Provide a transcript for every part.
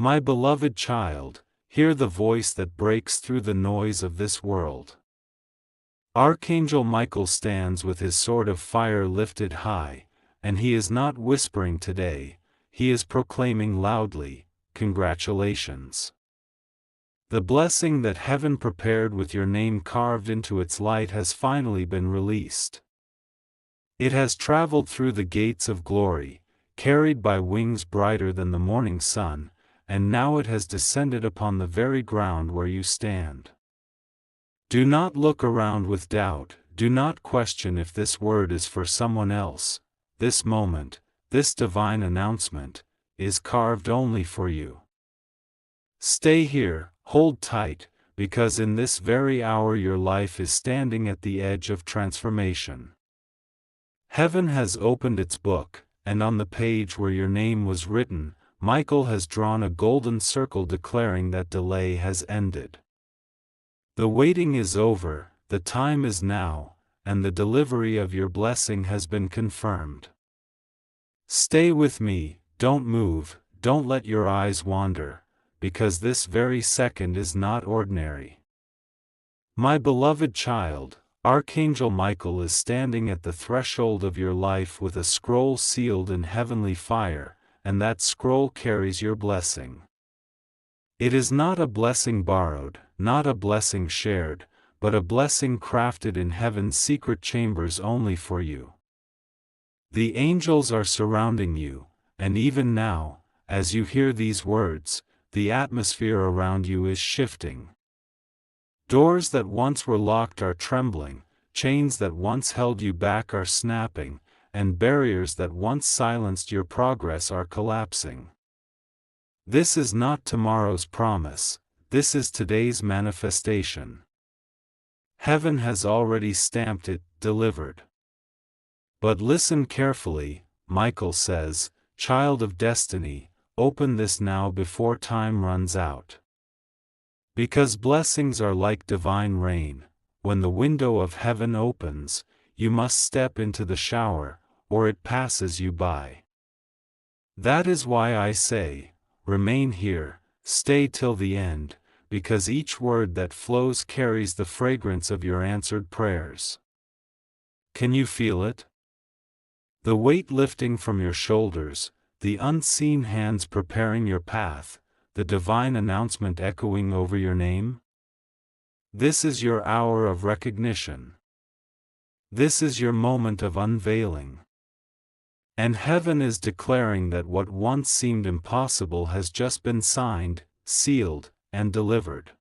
My beloved child, hear the voice that breaks through the noise of this world. Archangel Michael stands with his sword of fire lifted high, and he is not whispering today, he is proclaiming loudly, "Congratulations! The blessing that heaven prepared with your name carved into its light has finally been released. It has traveled through the gates of glory, carried by wings brighter than the morning sun, and now it has descended upon the very ground where you stand. Do not look around with doubt, do not question if this word is for someone else. This moment, this divine announcement, is carved only for you. Stay here, hold tight, because in this very hour your life is standing at the edge of transformation. Heaven has opened its book, and on the page where your name was written, Michael has drawn a golden circle declaring that delay has ended. The waiting is over, the time is now, and the delivery of your blessing has been confirmed. Stay with me, don't move, don't let your eyes wander, because this very second is not ordinary. My beloved child, Archangel Michael is standing at the threshold of your life with a scroll sealed in heavenly fire, and that scroll carries your blessing. It is not a blessing borrowed, not a blessing shared, but a blessing crafted in heaven's secret chambers only for you. The angels are surrounding you, and even now, as you hear these words, the atmosphere around you is shifting. Doors that once were locked are trembling, chains that once held you back are snapping, and barriers that once silenced your progress are collapsing. This is not tomorrow's promise, this is today's manifestation. Heaven has already stamped it, delivered. But listen carefully, Michael says, child of destiny, open this now before time runs out. Because blessings are like divine rain, when the window of heaven opens, you must step into the shower, or it passes you by. That is why I say, remain here, stay till the end, because each word that flows carries the fragrance of your answered prayers. Can you feel it? The weight lifting from your shoulders, the unseen hands preparing your path, the divine announcement echoing over your name? This is your hour of recognition. This is your moment of unveiling. And heaven is declaring that what once seemed impossible has just been signed, sealed, and delivered.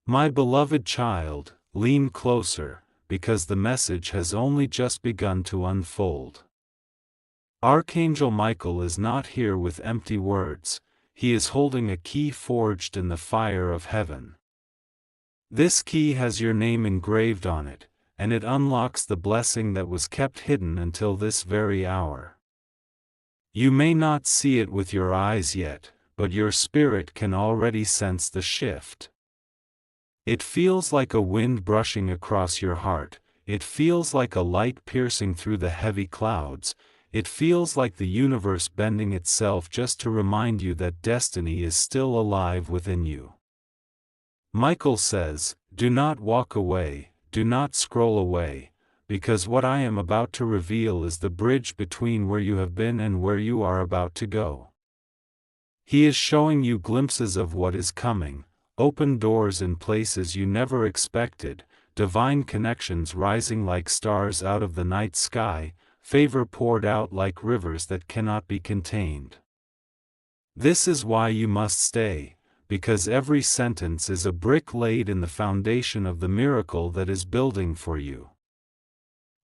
My beloved child, lean closer, because the message has only just begun to unfold. Archangel Michael is not here with empty words, he is holding a key forged in the fire of heaven. This key has your name engraved on it, and it unlocks the blessing that was kept hidden until this very hour. You may not see it with your eyes yet, but your spirit can already sense the shift. It feels like a wind brushing across your heart, it feels like a light piercing through the heavy clouds, it feels like the universe bending itself just to remind you that destiny is still alive within you. Michael says, do not walk away, do not scroll away, because what I am about to reveal is the bridge between where you have been and where you are about to go. He is showing you glimpses of what is coming, open doors in places you never expected, divine connections rising like stars out of the night sky, favor poured out like rivers that cannot be contained. This is why you must stay, because every sentence is a brick laid in the foundation of the miracle that is building for you.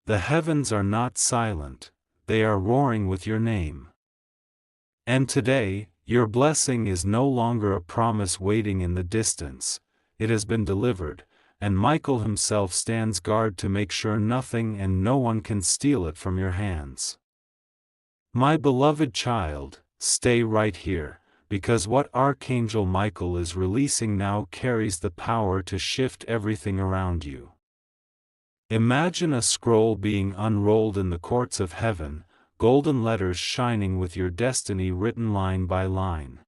The heavens are not silent, they are roaring with your name. And today, your blessing is no longer a promise waiting in the distance, it has been delivered, and Michael himself stands guard to make sure nothing and no one can steal it from your hands. My beloved child, stay right here, because what Archangel Michael is releasing now carries the power to shift everything around you. Imagine a scroll being unrolled in the courts of heaven, golden letters shining with your destiny written line by line.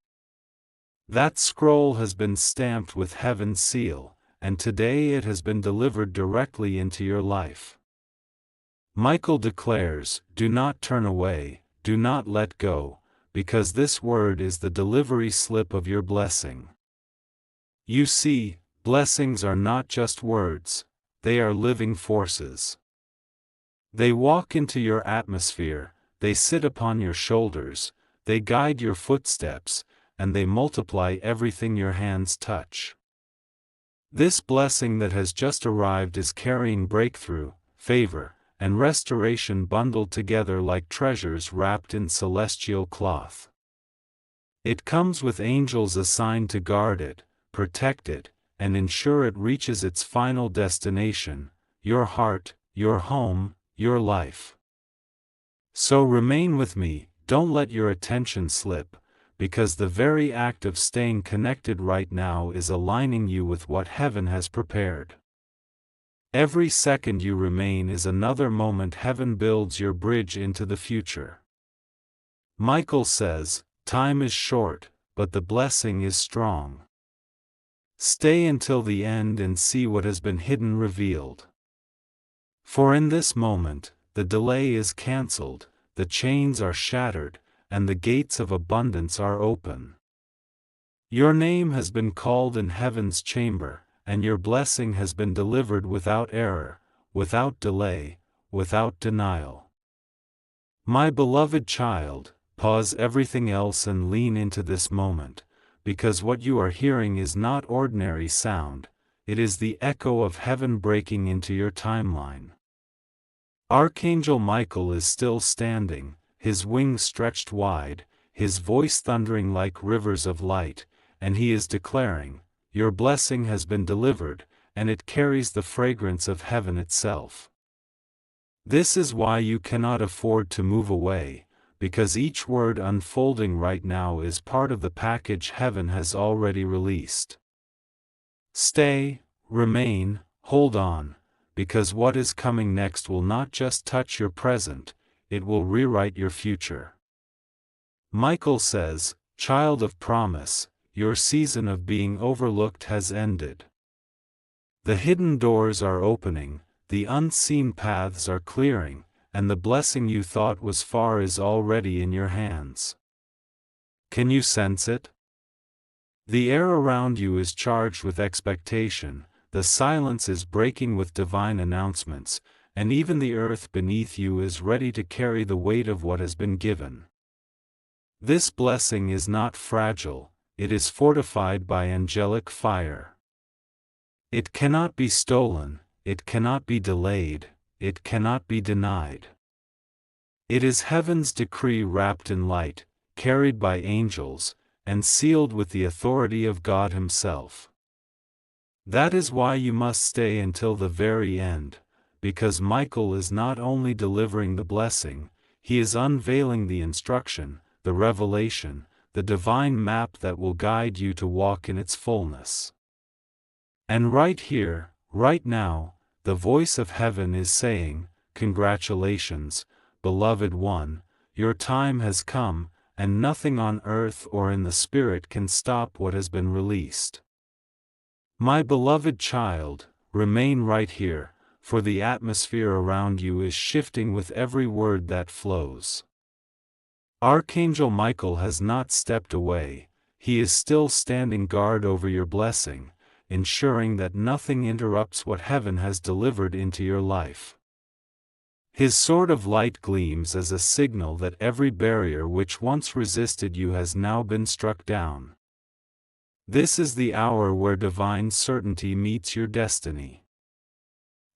That scroll has been stamped with heaven's seal, and today it has been delivered directly into your life. Michael declares, do not turn away, do not let go, because this word is the delivery slip of your blessing. You see, blessings are not just words, they are living forces. They walk into your atmosphere, they sit upon your shoulders, they guide your footsteps, and they multiply everything your hands touch. This blessing that has just arrived is carrying breakthrough, favor, and restoration bundled together like treasures wrapped in celestial cloth. It comes with angels assigned to guard it, protect it, and ensure it reaches its final destination, your heart, your home, your life. So remain with me, don't let your attention slip, because the very act of staying connected right now is aligning you with what heaven has prepared. Every second you remain is another moment heaven builds your bridge into the future. Michael says, time is short, but the blessing is strong. Stay until the end and see what has been hidden revealed. For in this moment, the delay is cancelled, the chains are shattered, and the gates of abundance are open. Your name has been called in heaven's chamber, and your blessing has been delivered without error, without delay, without denial. My beloved child, pause everything else and lean into this moment, because what you are hearing is not ordinary sound, it is the echo of heaven breaking into your timeline. Archangel Michael is still standing, his wings stretched wide, his voice thundering like rivers of light, and he is declaring, your blessing has been delivered, and it carries the fragrance of heaven itself. This is why you cannot afford to move away, because each word unfolding right now is part of the package heaven has already released. Stay, remain, hold on, because what is coming next will not just touch your present, it will rewrite your future. Michael says, child of promise, your season of being overlooked has ended. The hidden doors are opening, the unseen paths are clearing, and the blessing you thought was far is already in your hands. Can you sense it? The air around you is charged with expectation, the silence is breaking with divine announcements, and even the earth beneath you is ready to carry the weight of what has been given. This blessing is not fragile, it is fortified by angelic fire. It cannot be stolen, it cannot be delayed, it cannot be denied. It is heaven's decree wrapped in light, carried by angels, and sealed with the authority of God Himself. That is why you must stay until the very end, because Michael is not only delivering the blessing, he is unveiling the instruction, the revelation, the divine map that will guide you to walk in its fullness. And right here, right now, the voice of heaven is saying, congratulations, beloved one, your time has come, and nothing on earth or in the spirit can stop what has been released. My beloved child, remain right here, for the atmosphere around you is shifting with every word that flows. Archangel Michael has not stepped away, he is still standing guard over your blessing, ensuring that nothing interrupts what heaven has delivered into your life. His sword of light gleams as a signal that every barrier which once resisted you has now been struck down. This is the hour where divine certainty meets your destiny.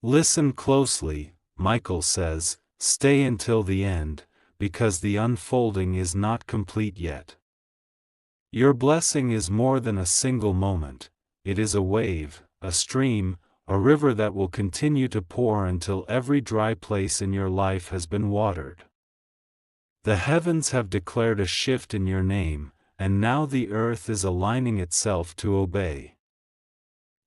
Listen closely, Michael says, stay until the end, because the unfolding is not complete yet. Your blessing is more than a single moment, it is a wave, a stream, a river that will continue to pour until every dry place in your life has been watered. The heavens have declared a shift in your name, and now the earth is aligning itself to obey.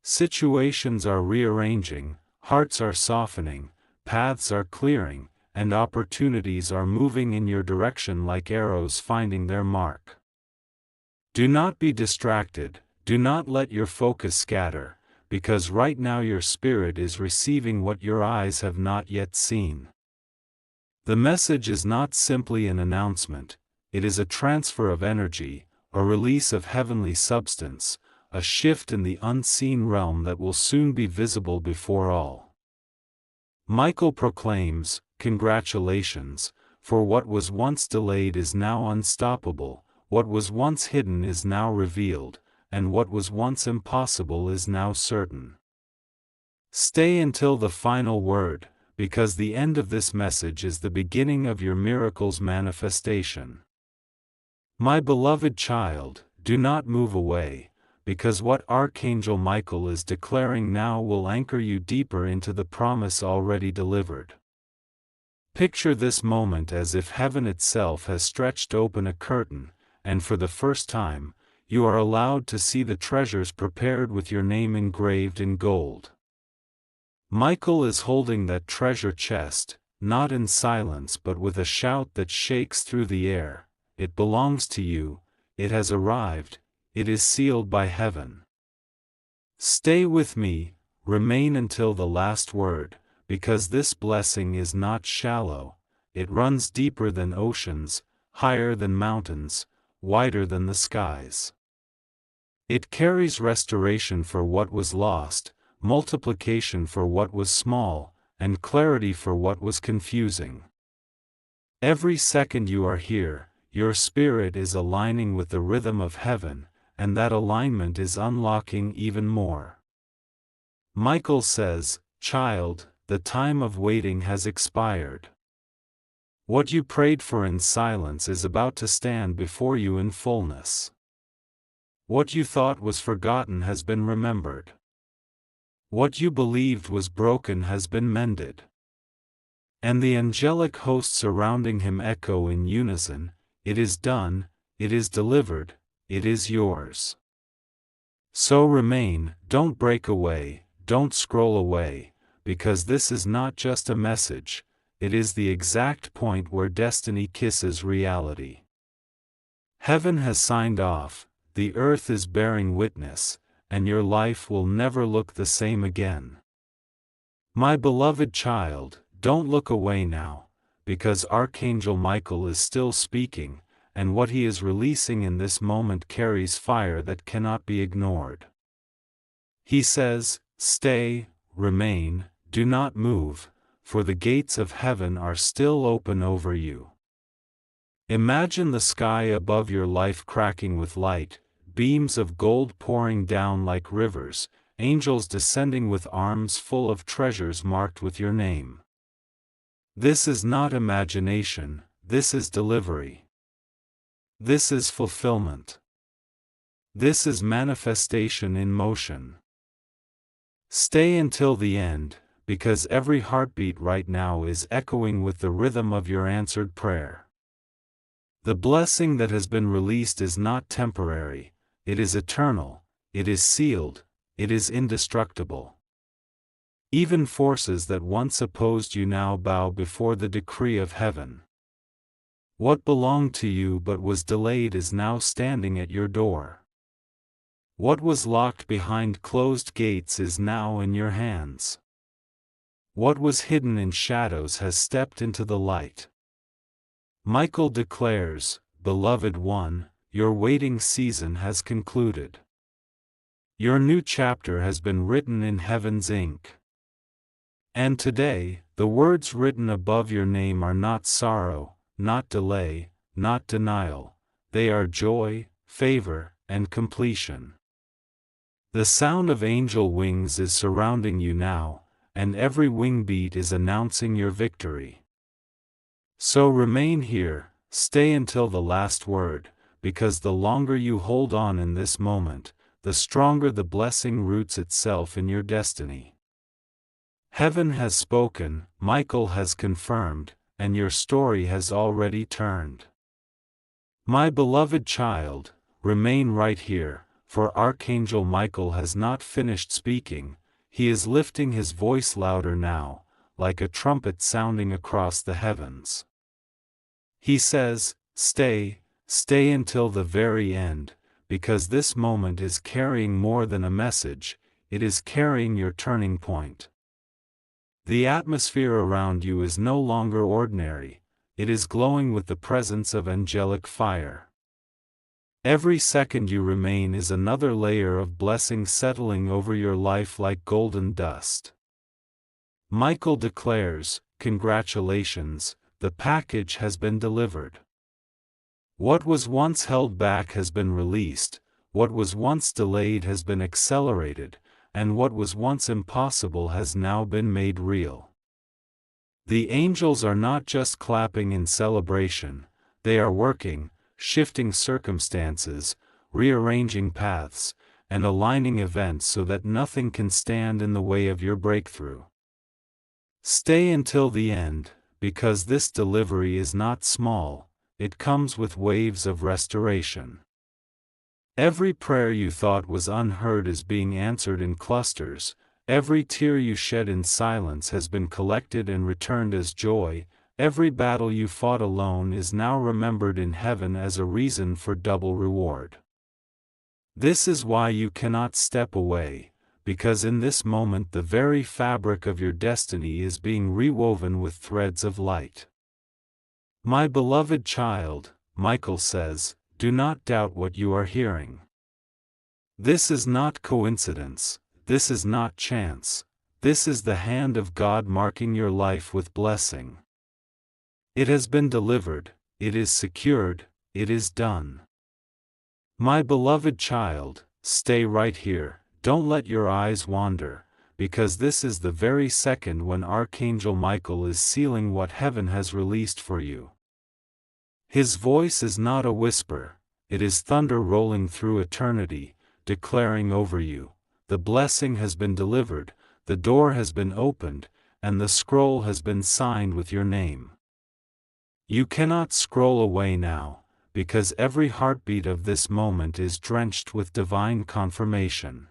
Situations are rearranging, hearts are softening, paths are clearing, and opportunities are moving in your direction like arrows finding their mark. Do not be distracted, do not let your focus scatter, because right now your spirit is receiving what your eyes have not yet seen. The message is not simply an announcement, it is a transfer of energy, a release of heavenly substance, a shift in the unseen realm that will soon be visible before all. Michael proclaims, "Congratulations, for what was once delayed is now unstoppable, what was once hidden is now revealed, and what was once impossible is now certain." Stay until the final word, because the end of this message is the beginning of your miracle's manifestation. My beloved child, do not move away, because what Archangel Michael is declaring now will anchor you deeper into the promise already delivered. Picture this moment as if heaven itself has stretched open a curtain, and for the first time, you are allowed to see the treasures prepared with your name engraved in gold. Michael is holding that treasure chest, not in silence but with a shout that shakes through the air. It belongs to you, it has arrived, it is sealed by heaven. Stay with me, remain until the last word, because this blessing is not shallow, it runs deeper than oceans, higher than mountains, wider than the skies. It carries restoration for what was lost, multiplication for what was small, and clarity for what was confusing. Every second you are here, your spirit is aligning with the rhythm of heaven, and that alignment is unlocking even more. Michael says, "Child, the time of waiting has expired. What you prayed for in silence is about to stand before you in fullness. What you thought was forgotten has been remembered. What you believed was broken has been mended." And the angelic hosts surrounding him echo in unison, "It is done, it is delivered, it is yours." So remain, don't break away, don't scroll away, because this is not just a message, it is the exact point where destiny kisses reality. Heaven has signed off, the earth is bearing witness, and your life will never look the same again. My beloved child, don't look away now, because Archangel Michael is still speaking, and what he is releasing in this moment carries fire that cannot be ignored. He says, "Stay, remain, do not move, for the gates of heaven are still open over you." Imagine the sky above your life cracking with light, beams of gold pouring down like rivers, angels descending with arms full of treasures marked with your name. This is not imagination, this is delivery. This is fulfillment. This is manifestation in motion. Stay until the end, because every heartbeat right now is echoing with the rhythm of your answered prayer. The blessing that has been released is not temporary, it is eternal, it is sealed, it is indestructible. Even forces that once opposed you now bow before the decree of heaven. What belonged to you but was delayed is now standing at your door. What was locked behind closed gates is now in your hands. What was hidden in shadows has stepped into the light. Michael declares, "Beloved one, your waiting season has concluded. Your new chapter has been written in heaven's ink." And today, the words written above your name are not sorrow, not delay, not denial, they are joy, favor, and completion. The sound of angel wings is surrounding you now, and every wing beat is announcing your victory. So remain here, stay until the last word, because the longer you hold on in this moment, the stronger the blessing roots itself in your destiny. Heaven has spoken, Michael has confirmed, and your story has already turned. My beloved child, remain right here, for Archangel Michael has not finished speaking, he is lifting his voice louder now, like a trumpet sounding across the heavens. He says, "Stay, stay until the very end, because this moment is carrying more than a message, it is carrying your turning point. The atmosphere around you is no longer ordinary, it is glowing with the presence of angelic fire. Every second you remain is another layer of blessing settling over your life like golden dust. Michael declares, "Congratulations, the package has been delivered. What was once held back has been released, what was once delayed has been accelerated, and what was once impossible has now been made real." The angels are not just clapping in celebration, they are working, shifting circumstances, rearranging paths, and aligning events so that nothing can stand in the way of your breakthrough. Stay until the end, because this delivery is not small, it comes with waves of restoration. Every prayer you thought was unheard is being answered in clusters, every tear you shed in silence has been collected and returned as joy, every battle you fought alone is now remembered in heaven as a reason for double reward. This is why you cannot step away, because in this moment the very fabric of your destiny is being rewoven with threads of light. My beloved child, Michael says, do not doubt what you are hearing. This is not coincidence, this is not chance, this is the hand of God marking your life with blessing. It has been delivered, it is secured, it is done. My beloved child, stay right here, don't let your eyes wander, because this is the very second when Archangel Michael is sealing what heaven has released for you. His voice is not a whisper, it is thunder rolling through eternity, declaring over you, the blessing has been delivered, the door has been opened, and the scroll has been signed with your name. You cannot scroll away now, because every heartbeat of this moment is drenched with divine confirmation.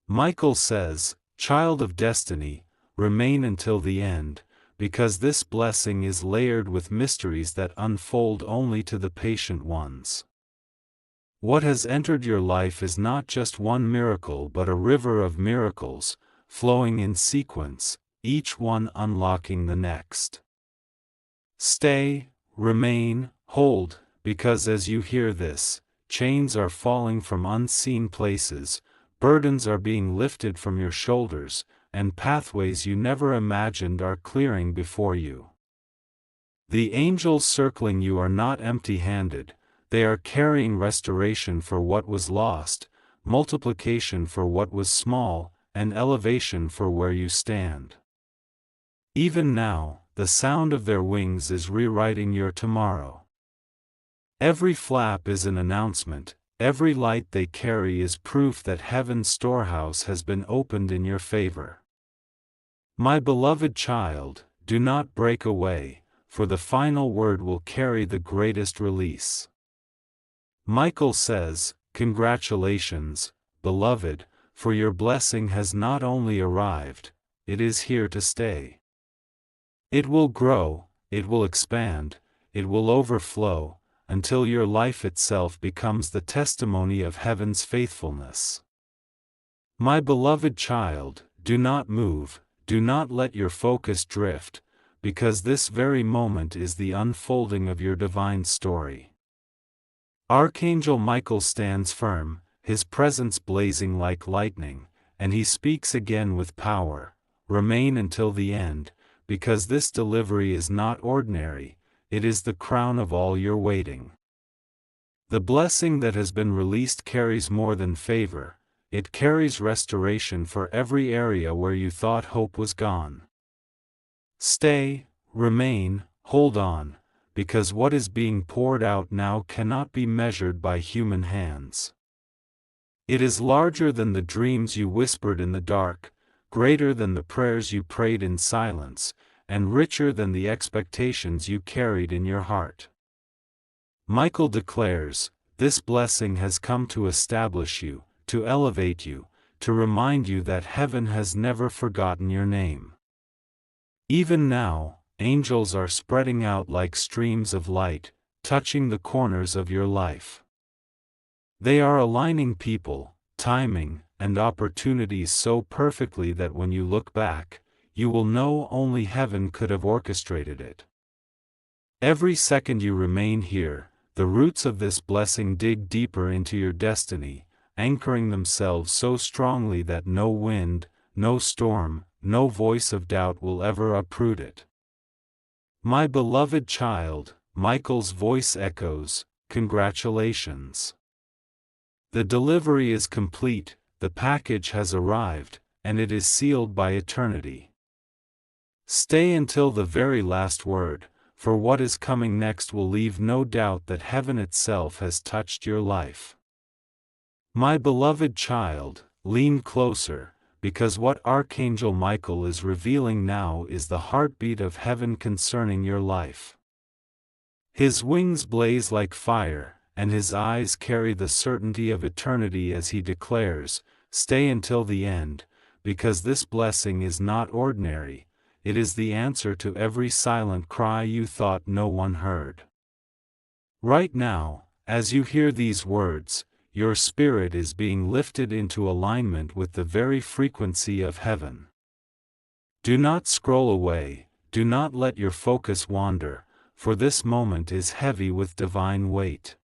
Michael says, child of destiny, remain until the end, because this blessing is layered with mysteries that unfold only to the patient ones. What has entered your life is not just one miracle but a river of miracles, flowing in sequence, each one unlocking the next. Stay, remain, hold, because as you hear this, chains are falling from unseen places, burdens are being lifted from your shoulders, and pathways you never imagined are clearing before you. The angels circling you are not empty-handed, they are carrying restoration for what was lost, multiplication for what was small, and elevation for where you stand. Even now, the sound of their wings is rewriting your tomorrow. Every flap is an announcement, every light they carry is proof that heaven's storehouse has been opened in your favor. My beloved child, do not break away, for the final word will carry the greatest release. Michael says, congratulations, beloved, for your blessing has not only arrived, it is here to stay. It will grow, it will expand, it will overflow, until your life itself becomes the testimony of heaven's faithfulness. My beloved child, do not move, do not let your focus drift, because this very moment is the unfolding of your divine story. Archangel Michael stands firm, his presence blazing like lightning, and he speaks again with power, remain until the end, because this delivery is not ordinary, it is the crown of all your waiting. The blessing that has been released carries more than favor, it carries restoration for every area where you thought hope was gone. Stay, remain, hold on, because what is being poured out now cannot be measured by human hands. It is larger than the dreams you whispered in the dark, greater than the prayers you prayed in silence, and richer than the expectations you carried in your heart. Michael declares, this blessing has come to establish you, to elevate you, to remind you that heaven has never forgotten your name. Even now, angels are spreading out like streams of light, touching the corners of your life. They are aligning people, timing, and opportunities so perfectly that when you look back, you will know only heaven could have orchestrated it. Every second you remain here, the roots of this blessing dig deeper into your destiny, anchoring themselves so strongly that no wind, no storm, no voice of doubt will ever uproot it. My beloved child, Michael's voice echoes, congratulations. The delivery is complete, the package has arrived, and it is sealed by eternity. Stay until the very last word, for what is coming next will leave no doubt that heaven itself has touched your life. My beloved child, lean closer, because what Archangel Michael is revealing now is the heartbeat of heaven concerning your life. His wings blaze like fire, and his eyes carry the certainty of eternity as he declares, "Stay until the end, because this blessing is not ordinary, it is the answer to every silent cry you thought no one heard." Right now, as you hear these words, your spirit is being lifted into alignment with the very frequency of heaven. Do not scroll away, do not let your focus wander, for this moment is heavy with divine weight.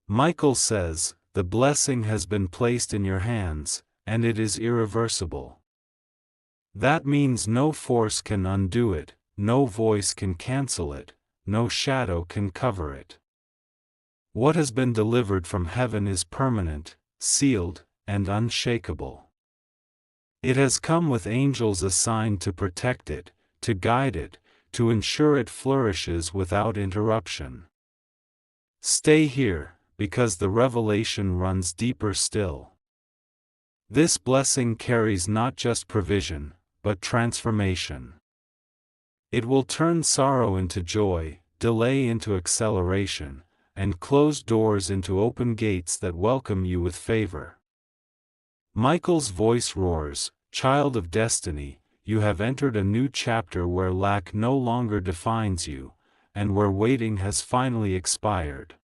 Michael says, "The blessing has been placed in your hands, and it is irreversible." That means no force can undo it, no voice can cancel it, no shadow can cover it. What has been delivered from heaven is permanent, sealed, and unshakable. It has come with angels assigned to protect it, to guide it, to ensure it flourishes without interruption. Stay here, because the revelation runs deeper still. This blessing carries not just provision, but transformation. It will turn sorrow into joy, delay into acceleration, and closed doors into open gates that welcome you with favor. Michael's voice roars, "Child of destiny, you have entered a new chapter where lack no longer defines you, and where waiting has finally expired."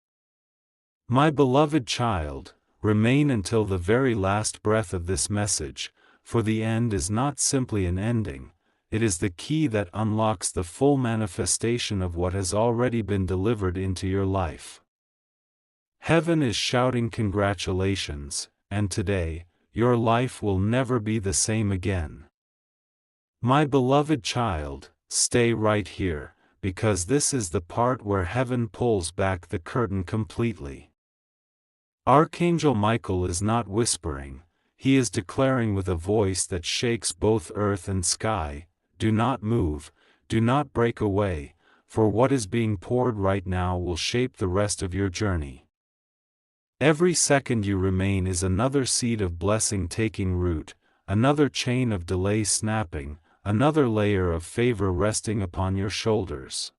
My beloved child, remain until the very last breath of this message, for the end is not simply an ending, it is the key that unlocks the full manifestation of what has already been delivered into your life. Heaven is shouting congratulations, and today, your life will never be the same again. My beloved child, stay right here, because this is the part where heaven pulls back the curtain completely. Archangel Michael is not whispering, he is declaring with a voice that shakes both earth and sky, "Do not move, do not break away, for what is being poured right now will shape the rest of your journey." Every second you remain is another seed of blessing taking root, another chain of delay snapping, another layer of favor resting upon your shoulders.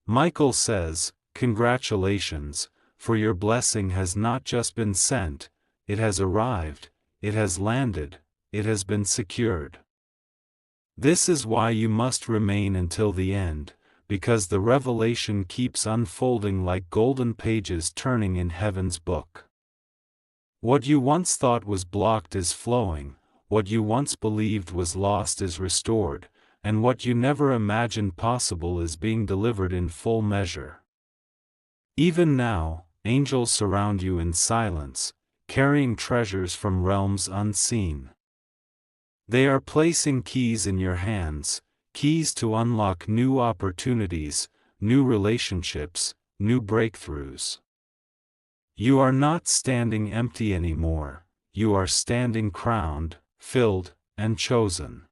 Michael says, "Congratulations, for your blessing has not just been sent, it has arrived, it has landed, it has been secured." This is why you must remain until the end, because the revelation keeps unfolding like golden pages turning in heaven's book. What you once thought was blocked is flowing, what you once believed was lost is restored, and what you never imagined possible is being delivered in full measure. Even now, angels surround you in silence, carrying treasures from realms unseen. They are placing keys in your hands, keys to unlock new opportunities, new relationships, new breakthroughs. You are not standing empty anymore, you are standing crowned, filled, and chosen.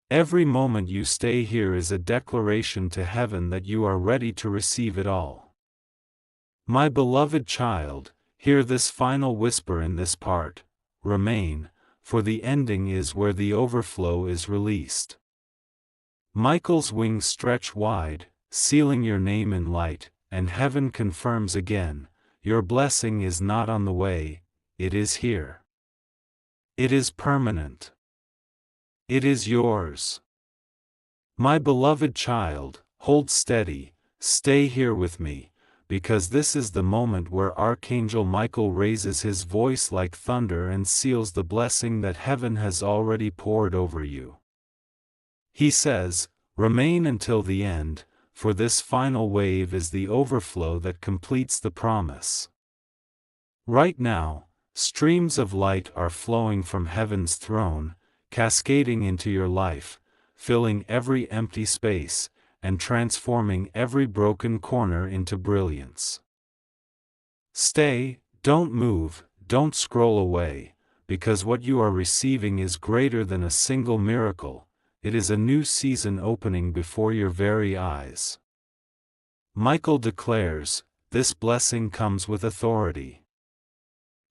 Every moment you stay here is a declaration to heaven that you are ready to receive it all. My beloved child, hear this final whisper in this part, remain, for the ending is where the overflow is released. Michael's wings stretch wide, sealing your name in light, and heaven confirms again, your blessing is not on the way, it is here. It is permanent. It is yours. My beloved child, hold steady, stay here with me, because this is the moment where Archangel Michael raises his voice like thunder and seals the blessing that heaven has already poured over you. He says, "Remain until the end, for this final wave is the overflow that completes the promise." Right now, streams of light are flowing from heaven's throne, cascading into your life, filling every empty space, and transforming every broken corner into brilliance. Stay, don't move, don't scroll away, because what you are receiving is greater than a single miracle. It is a new season opening before your very eyes. Michael declares, this blessing comes with authority.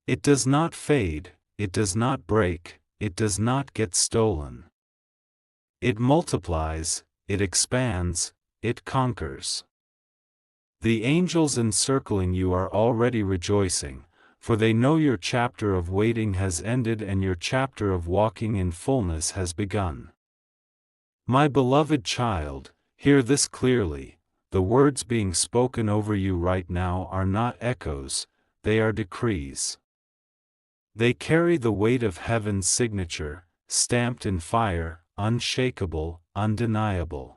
It does not fade, it does not break, it does not get stolen. It multiplies, it expands, it conquers. The angels encircling you are already rejoicing, for they know your chapter of waiting has ended and your chapter of walking in fullness has begun. My beloved child, hear this clearly. The words being spoken over you right now are not echoes, they are decrees. They carry the weight of heaven's signature, stamped in fire, unshakable, undeniable.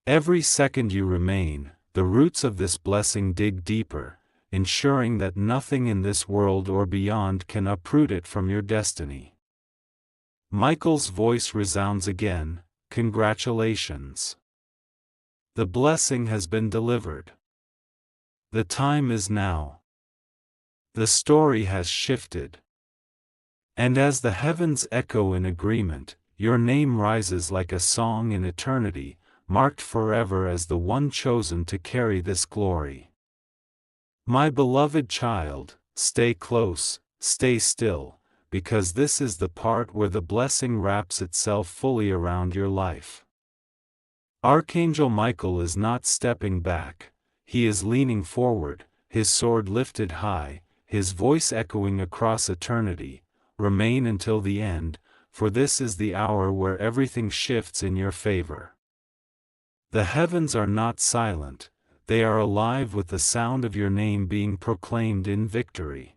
Every second you remain, the roots of this blessing dig deeper, ensuring that nothing in this world or beyond can uproot it from your destiny. Michael's voice resounds again, congratulations. The blessing has been delivered. The time is now. The story has shifted. And as the heavens echo in agreement, your name rises like a song in eternity, marked forever as the one chosen to carry this glory. My beloved child, stay close, stay still, because this is the part where the blessing wraps itself fully around your life. Archangel Michael is not stepping back, he is leaning forward, his sword lifted high, his voice echoing across eternity. Remain until the end, for this is the hour where everything shifts in your favor. The heavens are not silent, they are alive with the sound of your name being proclaimed in victory.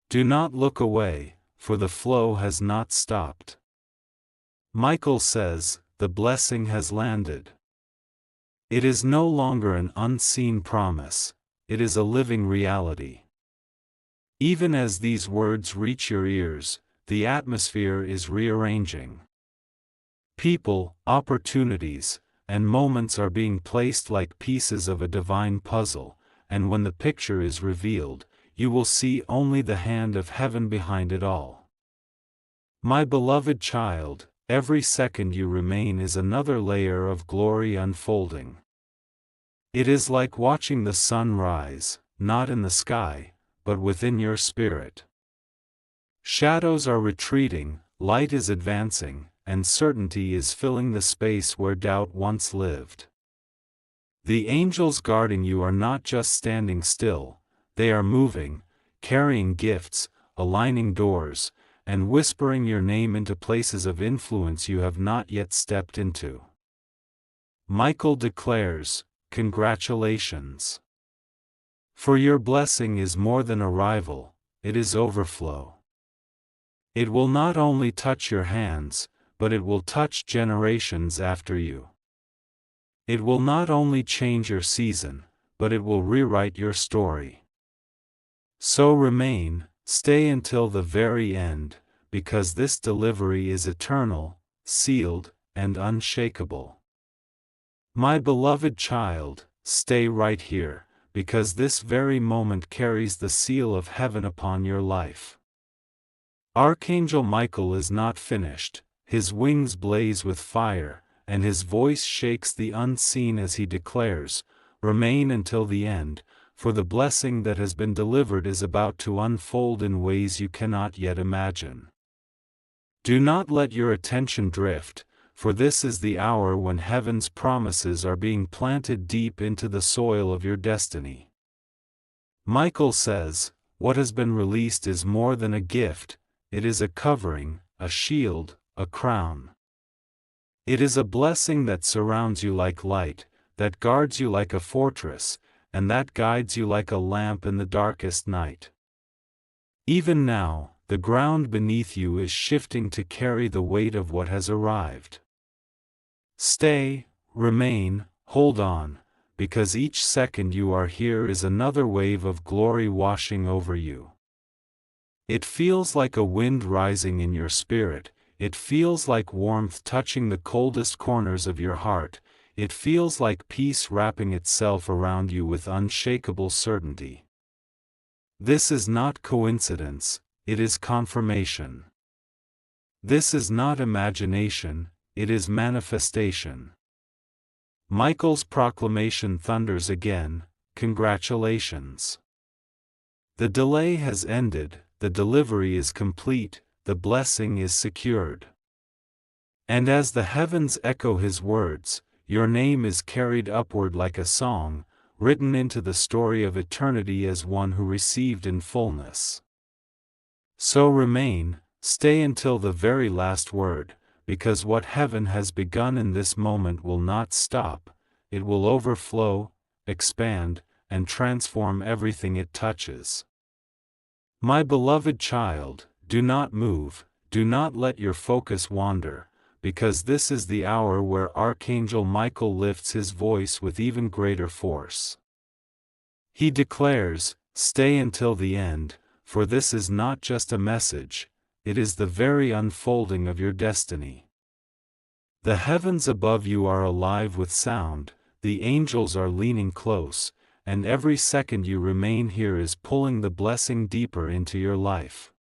Do not look away, for the flow has not stopped. Michael says, the blessing has landed. It is no longer an unseen promise, it is a living reality. Even as these words reach your ears, the atmosphere is rearranging. People, opportunities, and moments are being placed like pieces of a divine puzzle, and when the picture is revealed, you will see only the hand of heaven behind it all. My beloved child, every second you remain is another layer of glory unfolding. It is like watching the sun rise, not in the sky, but within your spirit. Shadows are retreating, light is advancing, and certainty is filling the space where doubt once lived. The angels guarding you are not just standing still, they are moving, carrying gifts, aligning doors, and whispering your name into places of influence you have not yet stepped into. Michael declares, congratulations. For your blessing is more than arrival, it is overflow. It will not only touch your hands, but it will touch generations after you. It will not only change your season, but it will rewrite your story. So remain, stay until the very end, because this delivery is eternal, sealed, and unshakable. My beloved child, stay right here, because this very moment carries the seal of heaven upon your life. Archangel Michael is not finished, his wings blaze with fire, and his voice shakes the unseen as he declares, remain until the end, for the blessing that has been delivered is about to unfold in ways you cannot yet imagine. Do not let your attention drift, for this is the hour when heaven's promises are being planted deep into the soil of your destiny. Michael says, what has been released is more than a gift, it is a covering, a shield, a crown. It is a blessing that surrounds you like light, that guards you like a fortress, and that guides you like a lamp in the darkest night. Even now, the ground beneath you is shifting to carry the weight of what has arrived. Stay, remain, hold on, because each second you are here is another wave of glory washing over you. It feels like a wind rising in your spirit, it feels like warmth touching the coldest corners of your heart, it feels like peace wrapping itself around you with unshakable certainty. This is not coincidence, it is confirmation. This is not imagination, it is manifestation. Michael's proclamation thunders again, congratulations. The delay has ended, the delivery is complete, the blessing is secured. And as the heavens echo his words, your name is carried upward like a song, written into the story of eternity as one who received in fullness. So remain, stay until the very last word, because what heaven has begun in this moment will not stop, it will overflow, expand, and transform everything it touches. My beloved child, do not move, do not let your focus wander, because this is the hour where Archangel Michael lifts his voice with even greater force. He declares, stay until the end, for this is not just a message, it is the very unfolding of your destiny. The heavens above you are alive with sound, the angels are leaning close, and every second you remain here is pulling the blessing deeper into your life.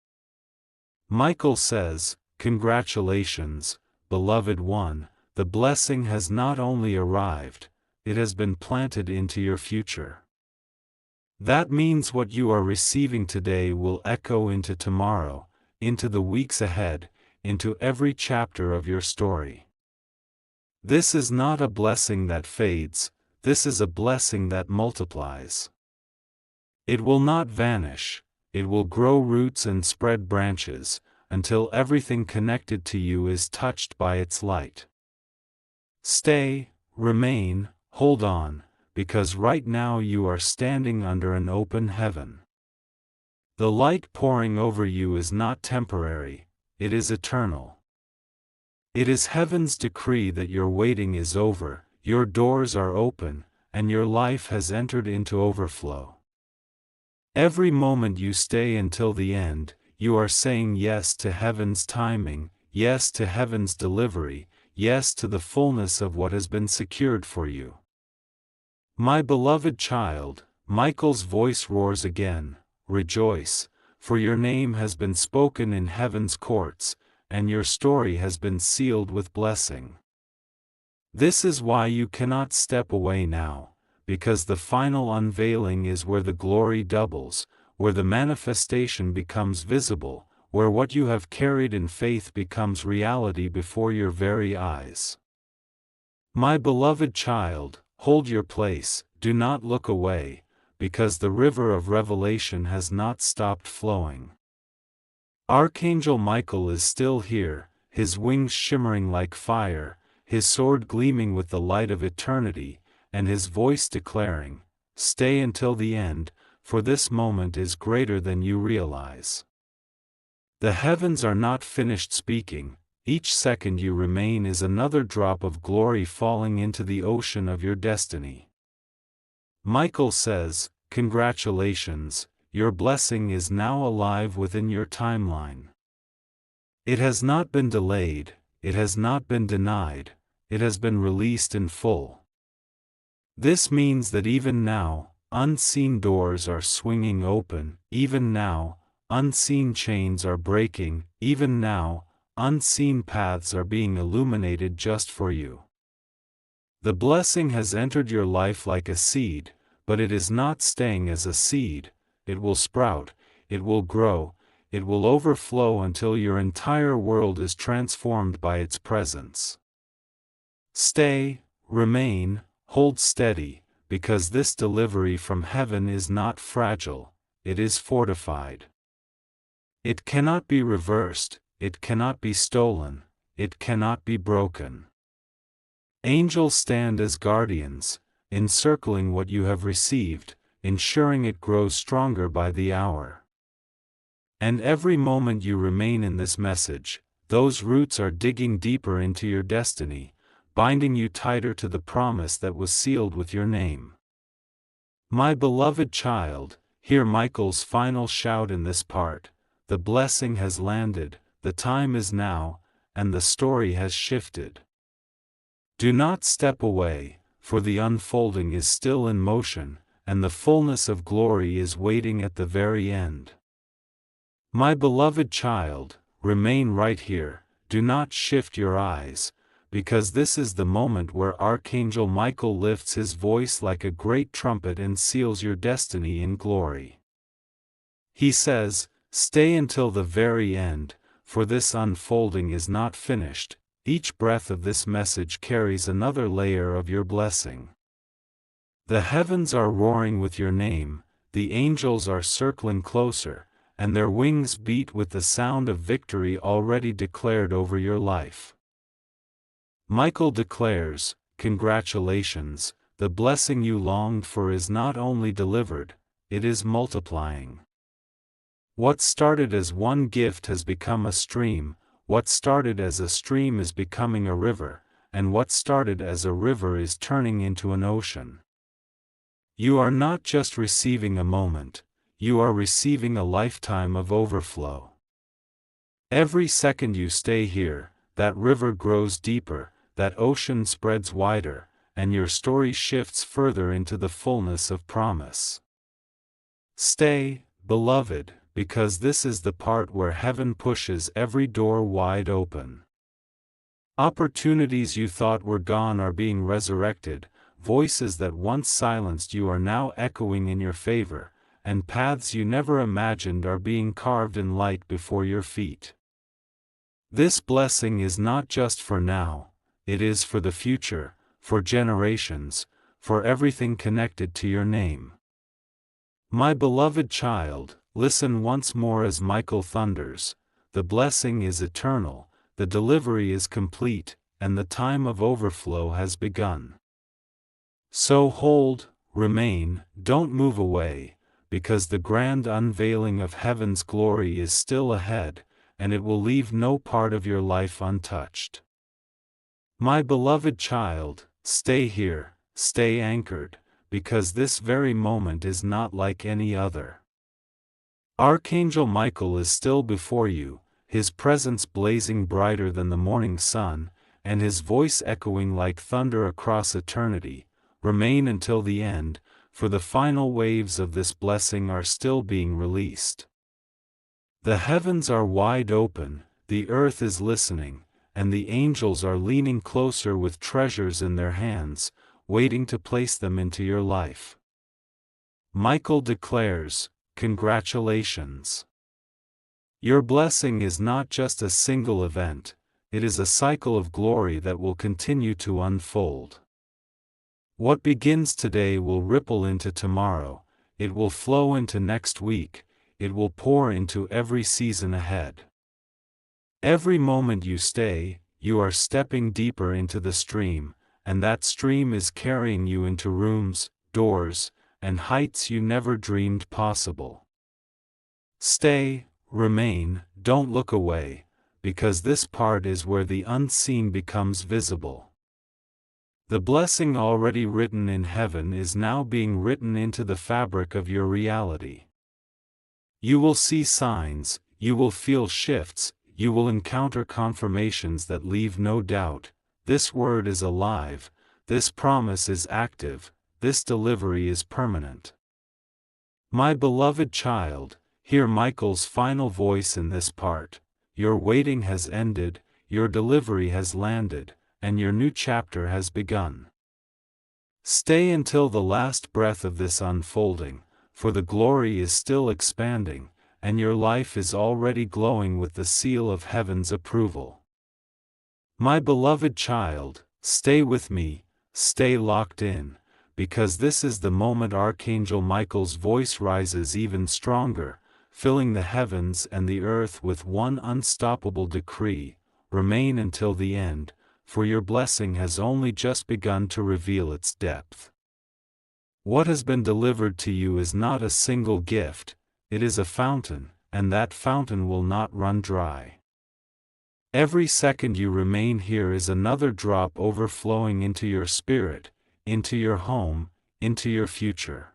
Michael says, congratulations, beloved one, the blessing has not only arrived, it has been planted into your future. That means what you are receiving today will echo into tomorrow, into the weeks ahead, into every chapter of your story. This is not a blessing that fades, this is a blessing that multiplies. It will not vanish, it will grow roots and spread branches, until everything connected to you is touched by its light. Stay, remain, hold on, because right now you are standing under an open heaven. The light pouring over you is not temporary, it is eternal. It is heaven's decree that your waiting is over, your doors are open, and your life has entered into overflow. Every moment you stay until the end, you are saying yes to heaven's timing, yes to heaven's delivery, yes to the fullness of what has been secured for you. My beloved child, Michael's voice roars again, rejoice, for your name has been spoken in heaven's courts, and your story has been sealed with blessing. This is why you cannot step away now, because the final unveiling is where the glory doubles, where the manifestation becomes visible, where what you have carried in faith becomes reality before your very eyes. My beloved child, hold your place, do not look away, because the river of revelation has not stopped flowing. Archangel Michael is still here, his wings shimmering like fire, his sword gleaming with the light of eternity, and his voice declaring, stay until the end, for this moment is greater than you realize. The heavens are not finished speaking, each second you remain is another drop of glory falling into the ocean of your destiny. Michael says, congratulations, your blessing is now alive within your timeline. It has not been delayed, it has not been denied, it has been released in full. This means that even now, unseen doors are swinging open, even now, unseen chains are breaking, even now, unseen paths are being illuminated just for you. The blessing has entered your life like a seed, but it is not staying as a seed, it will sprout, it will grow, it will overflow until your entire world is transformed by its presence. Stay, remain, hold steady, because this delivery from heaven is not fragile, it is fortified. It cannot be reversed, it cannot be stolen, it cannot be broken. Angels stand as guardians, encircling what you have received, ensuring it grows stronger by the hour. And every moment you remain in this message, those roots are digging deeper into your destiny, binding you tighter to the promise that was sealed with your name. My beloved child, hear Michael's final shout in this part: the blessing has landed, the time is now, and the story has shifted. Do not step away, for the unfolding is still in motion, and the fullness of glory is waiting at the very end. My beloved child, remain right here, do not shift your eyes, because this is the moment where Archangel Michael lifts his voice like a great trumpet and seals your destiny in glory. He says, "Stay until the very end, for this unfolding is not finished. Each breath of this message carries another layer of your blessing. The heavens are roaring with your name, the angels are circling closer, and their wings beat with the sound of victory already declared over your life." Michael declares, "Congratulations, the blessing you longed for is not only delivered, it is multiplying. What started as one gift has become a stream, what started as a stream is becoming a river, and what started as a river is turning into an ocean." You are not just receiving a moment, you are receiving a lifetime of overflow. Every second you stay here, that river grows deeper, that ocean spreads wider, and your story shifts further into the fullness of promise. Stay, beloved, because this is the part where heaven pushes every door wide open. Opportunities you thought were gone are being resurrected, voices that once silenced you are now echoing in your favor, and paths you never imagined are being carved in light before your feet. This blessing is not just for now, it is for the future, for generations, for everything connected to your name. My beloved child, listen once more as Michael thunders: the blessing is eternal, the delivery is complete, and the time of overflow has begun. So hold, remain, don't move away, because the grand unveiling of heaven's glory is still ahead, and it will leave no part of your life untouched. My beloved child, stay here, stay anchored, because this very moment is not like any other. Archangel Michael is still before you, his presence blazing brighter than the morning sun, and his voice echoing like thunder across eternity. Remain until the end, for the final waves of this blessing are still being released. The heavens are wide open, the earth is listening, and the angels are leaning closer with treasures in their hands, waiting to place them into your life. Michael declares, "Congratulations. Your blessing is not just a single event, it is a cycle of glory that will continue to unfold. What begins today will ripple into tomorrow, it will flow into next week, it will pour into every season ahead. Every moment you stay, you are stepping deeper into the stream, and that stream is carrying you into rooms, doors, and heights you never dreamed possible. Stay, remain, don't look away, because this part is where the unseen becomes visible. The blessing already written in heaven is now being written into the fabric of your reality. You will see signs, you will feel shifts, you will encounter confirmations that leave no doubt: this word is alive, this promise is active, this delivery is permanent. My beloved child, hear Michael's final voice in this part: your waiting has ended, your delivery has landed, and your new chapter has begun. Stay until the last breath of this unfolding, for the glory is still expanding, and your life is already glowing with the seal of heaven's approval. My beloved child, stay with me, stay locked in, because this is the moment Archangel Michael's voice rises even stronger, filling the heavens and the earth with one unstoppable decree: remain until the end, for your blessing has only just begun to reveal its depth. What has been delivered to you is not a single gift, it is a fountain, and that fountain will not run dry. Every second you remain here is another drop overflowing into your spirit, into your home, into your future.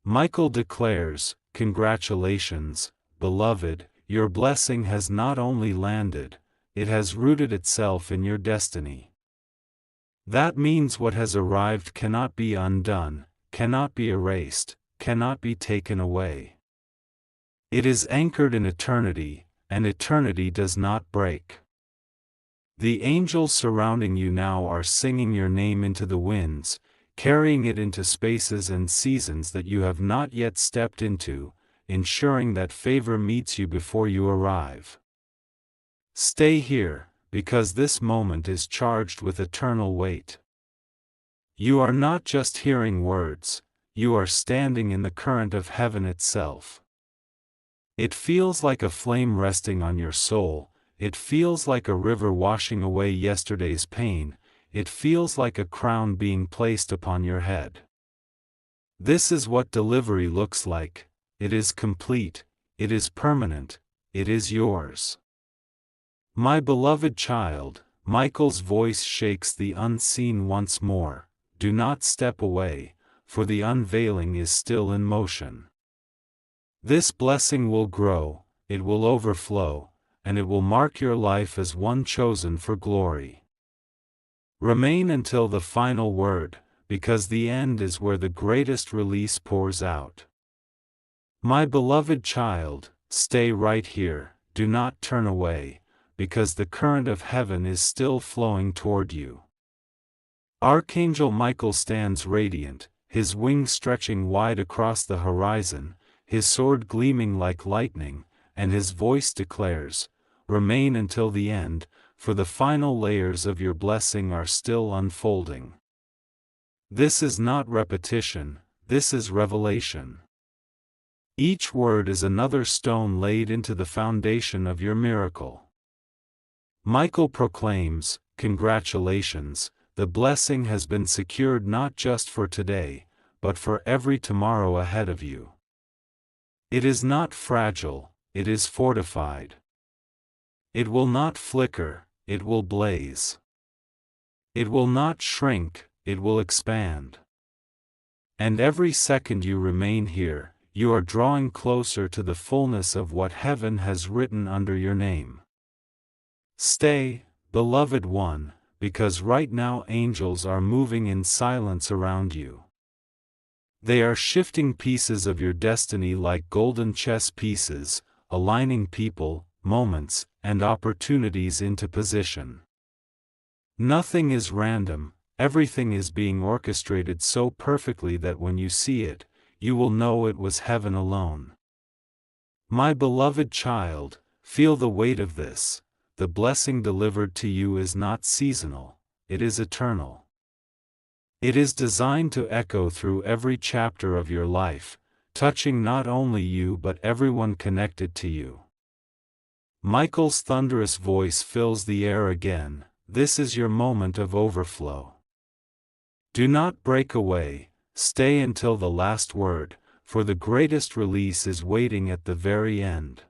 Michael declares, "Congratulations, beloved, your blessing has not only landed, it has rooted itself in your destiny." That means what has arrived cannot be undone, cannot be erased, cannot be taken away. It is anchored in eternity, and eternity does not break. The angels surrounding you now are singing your name into the winds, carrying it into spaces and seasons that you have not yet stepped into, ensuring that favor meets you before you arrive. Stay here, because this moment is charged with eternal weight. You are not just hearing words, you are standing in the current of heaven itself. It feels like a flame resting on your soul, it feels like a river washing away yesterday's pain, it feels like a crown being placed upon your head. This is what delivery looks like. It is complete, it is permanent, it is yours. My beloved child, Michael's voice shakes the unseen once more. Do not step away, for the unveiling is still in motion. This blessing will grow, it will overflow, and it will mark your life as one chosen for glory. Remain until the final word, because the end is where the greatest release pours out. My beloved child, stay right here, do not turn away, because the current of heaven is still flowing toward you. Archangel Michael stands radiant, his wings stretching wide across the horizon, his sword gleaming like lightning, and his voice declares, "Remain until the end, for the final layers of your blessing are still unfolding." This is not repetition, this is revelation. Each word is another stone laid into the foundation of your miracle. Michael proclaims, "Congratulations, the blessing has been secured not just for today, but for every tomorrow ahead of you." It is not fragile, it is fortified. It will not flicker, it will blaze. It will not shrink, it will expand. And every second you remain here, you are drawing closer to the fullness of what heaven has written under your name. Stay, beloved one, because right now angels are moving in silence around you. They are shifting pieces of your destiny like golden chess pieces, aligning people, moments, and opportunities into position. Nothing is random, everything is being orchestrated so perfectly that when you see it, you will know it was heaven alone. My beloved child, feel the weight of this. The blessing delivered to you is not seasonal, it is eternal. It is designed to echo through every chapter of your life, touching not only you but everyone connected to you. Michael's thunderous voice fills the air again. This is your moment of overflow. Do not break away, stay until the last word, for the greatest release is waiting at the very end.